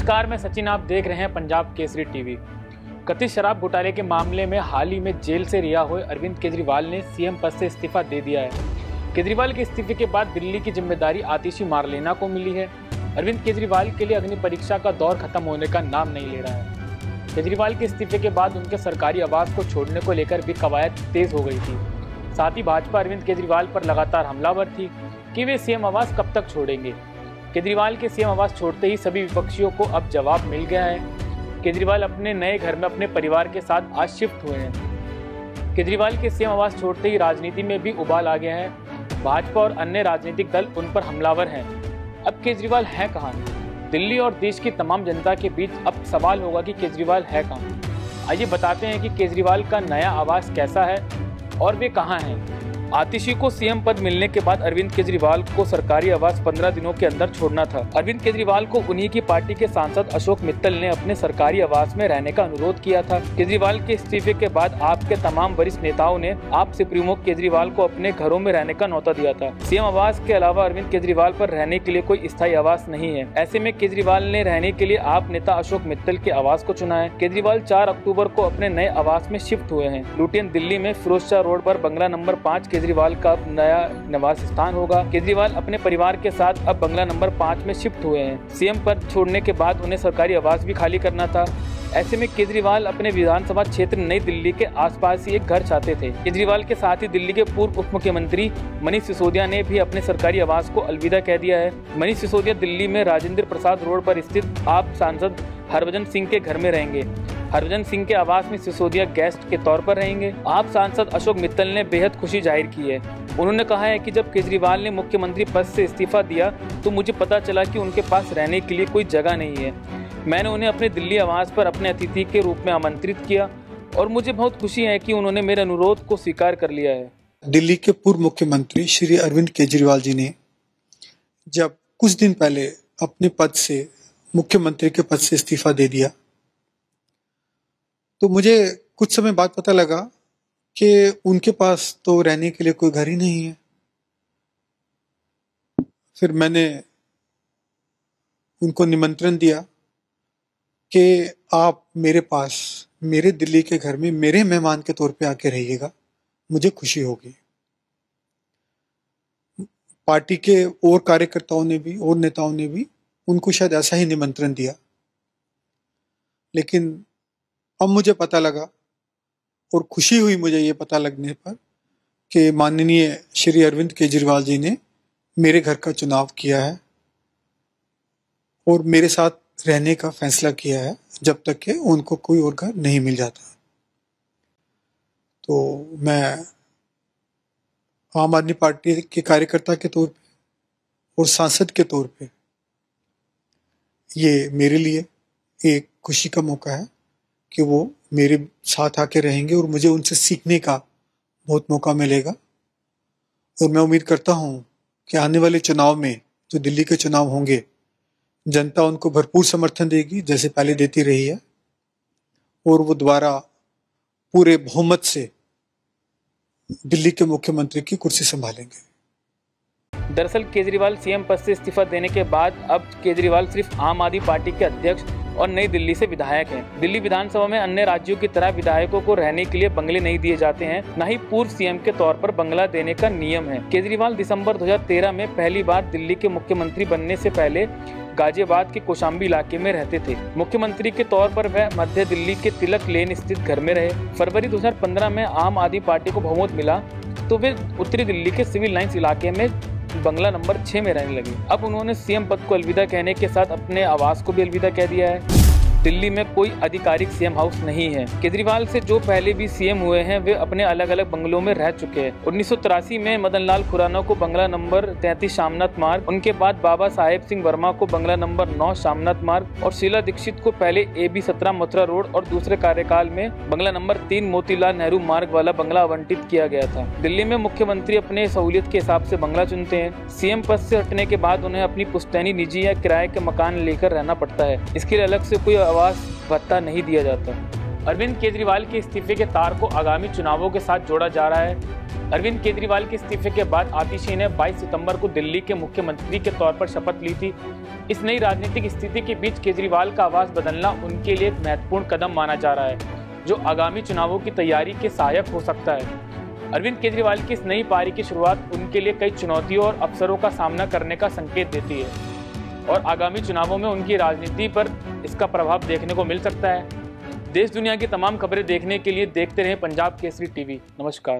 नमस्कार, मैं सचिन। आप देख रहे हैं पंजाब केसरी टीवी। कथित शराब घोटाले के मामले में हाल ही में जेल से रिहा हुए अरविंद केजरीवाल ने सीएम पद से इस्तीफा दे दिया है। केजरीवाल के इस्तीफे के बाद दिल्ली की जिम्मेदारी आतिशी मारलेना को मिली है। अरविंद केजरीवाल के लिए अग्नि परीक्षा का दौर खत्म होने का नाम नहीं ले रहा है। केजरीवाल के इस्तीफे के बाद उनके सरकारी आवास को छोड़ने को लेकर भी कवायद तेज हो गई थी। साथ ही भाजपा अरविंद केजरीवाल पर लगातार हमलावर थी कि वे सीएम आवास कब तक छोड़ेंगे। केजरीवाल के सीएम आवास छोड़ते ही सभी विपक्षियों को अब जवाब मिल गया है। केजरीवाल अपने नए घर में अपने परिवार के साथ आज शिफ्ट हुए हैं। केजरीवाल के सीएम आवास छोड़ते ही राजनीति में भी उबाल आ गया है। भाजपा और अन्य राजनीतिक दल उन पर हमलावर हैं। अब केजरीवाल है कहाँ? दिल्ली और देश की तमाम जनता के बीच अब सवाल होगा कि केजरीवाल है कहाँ। आइए बताते हैं कि केजरीवाल का नया आवास कैसा है और वे कहाँ हैं। आतिशी को सीएम पद मिलने के बाद अरविंद केजरीवाल को सरकारी आवास 15 दिनों के अंदर छोड़ना था। अरविंद केजरीवाल को उन्हीं की पार्टी के सांसद अशोक मित्तल ने अपने सरकारी आवास में रहने का अनुरोध किया था। केजरीवाल के इस्तीफे के बाद आप के तमाम वरिष्ठ नेताओं ने आप से प्रमुख केजरीवाल को अपने घरों में रहने का न्योता दिया था। सीएम आवास के अलावा अरविंद केजरीवाल पर रहने के लिए कोई स्थायी आवास नहीं है। ऐसे में केजरीवाल ने रहने के लिए आप नेता अशोक मित्तल के आवास को चुना है। केजरीवाल 4 अक्टूबर को अपने नए आवास में शिफ्ट हुए हैं। लुटियन दिल्ली में फिरोजशाह रोड पर बंगला नंबर 5 केजरीवाल का नया निवास स्थान होगा। केजरीवाल अपने परिवार के साथ अब बंगला नंबर 5 में शिफ्ट हुए हैं। सीएम पद छोड़ने के बाद उन्हें सरकारी आवास भी खाली करना था। ऐसे में केजरीवाल अपने विधानसभा क्षेत्र नई दिल्ली के आसपास ही एक घर चाहते थे। केजरीवाल के साथ ही दिल्ली के पूर्व उप मुख्यमंत्री मनीष सिसोदिया ने भी अपने सरकारी आवास को अलविदा कह दिया है। मनीष सिसोदिया दिल्ली में राजेंद्र प्रसाद रोड पर स्थित आप सांसद हरभजन सिंह के घर में रहेंगे। हरभजन सिंह के आवास में सिसोदिया गेस्ट के तौर पर रहेंगे। आप सांसद अशोक मित्तल ने बेहद खुशी जाहिर की है। उन्होंने कहा है कि जब केजरीवाल ने मुख्यमंत्री पद से इस्तीफा दिया तो मुझे पता चला कि उनके पास रहने के लिए कोई जगह नहीं है। मैंने उन्हें अपने दिल्ली आवास पर अपने अतिथि के रूप में आमंत्रित किया और मुझे बहुत खुशी है कि उन्होंने मेरे अनुरोध को स्वीकार कर लिया है। दिल्ली के पूर्व मुख्यमंत्री श्री अरविंद केजरीवाल जी ने जब कुछ दिन पहले अपने पद से, मुख्यमंत्री के पद से इस्तीफा दे दिया तो मुझे कुछ समय बाद पता लगा कि उनके पास तो रहने के लिए कोई घर ही नहीं है। फिर मैंने उनको निमंत्रण दिया कि आप मेरे पास, मेरे दिल्ली के घर में मेरे मेहमान के तौर पे आके रहिएगा, मुझे खुशी होगी। पार्टी के और कार्यकर्ताओं ने भी और नेताओं ने भी उनको शायद ऐसा ही निमंत्रण दिया, लेकिन अब मुझे पता लगा और खुशी हुई मुझे ये पता लगने पर कि माननीय श्री अरविंद केजरीवाल जी ने मेरे घर का चुनाव किया है और मेरे साथ रहने का फैसला किया है जब तक कि उनको कोई और घर नहीं मिल जाता। तो मैं आम आदमी पार्टी के कार्यकर्ता के तौर पे और सांसद के तौर पे ये मेरे लिए एक खुशी का मौका है कि वो मेरे साथ आके रहेंगे और मुझे उनसे सीखने का बहुत मौका मिलेगा। और मैं उम्मीद करता हूँ कि आने वाले चुनाव में, जो दिल्ली के चुनाव होंगे, जनता उनको भरपूर समर्थन देगी जैसे पहले देती रही है और वो दोबारा पूरे बहुमत से दिल्ली के मुख्यमंत्री की कुर्सी संभालेंगे। दरअसल केजरीवाल सीएम पद से इस्तीफा देने के बाद अब केजरीवाल सिर्फ आम आदमी पार्टी के अध्यक्ष और नई दिल्ली से विधायक हैं। दिल्ली विधानसभा में अन्य राज्यों की तरह विधायकों को रहने के लिए बंगले नहीं दिए जाते हैं, न ही पूर्व सीएम के तौर पर बंगला देने का नियम है। केजरीवाल दिसंबर 2013 में पहली बार दिल्ली के मुख्यमंत्री बनने से पहले गाजियाबाद के कौशाम्बी इलाके में रहते थे। मुख्यमंत्री के तौर पर वह मध्य दिल्ली के तिलक लेन स्थित घर में रहे। फरवरी 2015 में आम आदमी पार्टी को बहुमत मिला तो वे उत्तरी दिल्ली के सिविल लाइंस इलाके में बंगला नंबर 6 में रहने लगे। अब उन्होंने सीएम पद को अलविदा कहने के साथ अपने आवास को भी अलविदा कह दिया है। दिल्ली में कोई आधिकारिक सीएम हाउस नहीं है। केजरीवाल से जो पहले भी सीएम हुए हैं वे अपने अलग अलग बंगलों में रह चुके हैं। 1983 में मदन लाल खुराना को बंगला नंबर 33 शामनाथ मार्ग, उनके बाद बाबा साहेब सिंह वर्मा को बंगला नंबर 9 शामनाथ मार्ग और शीला दीक्षित को पहले AB 17 मथुरा रोड और दूसरे कार्यकाल में बंगला नंबर 3 मोतीलाल नेहरू मार्ग वाला बंगला आवंटित किया गया था। दिल्ली में मुख्यमंत्री अपने सहूलियत के हिसाब से बंगला चुनते हैं। सीएम पद से हटने के बाद उन्हें अपनी पुश्तैनी, निजी या किराए के मकान लेकर रहना पड़ता है। इसके लिए अलग से कोई आवास भत्ता नहीं दिया जाता। अरविंद केजरीवाल के इस्तीफे के तार को आगामी चुनावों के साथ जोड़ा जा रहा है। अरविंद केजरीवाल के इस्तीफे के बाद आतिशी ने 22 सितंबर को दिल्ली के मुख्यमंत्री के तौर पर शपथ ली थी। इस नई राजनीतिक स्थिति के बीच केजरीवाल का आवाज बदलना उनके लिए एक महत्वपूर्ण कदम माना जा रहा है, जो आगामी चुनावों की तैयारी के सहायक हो सकता है। अरविंद केजरीवाल की इस नई पारी की शुरुआत उनके लिए कई चुनौतियों और अवसरों का सामना करने का संकेत देती है और आगामी चुनावों में उनकी राजनीति पर इसका प्रभाव देखने को मिल सकता है। देश दुनिया की तमाम खबरें देखने के लिए देखते रहें पंजाब केसरी टीवी। नमस्कार।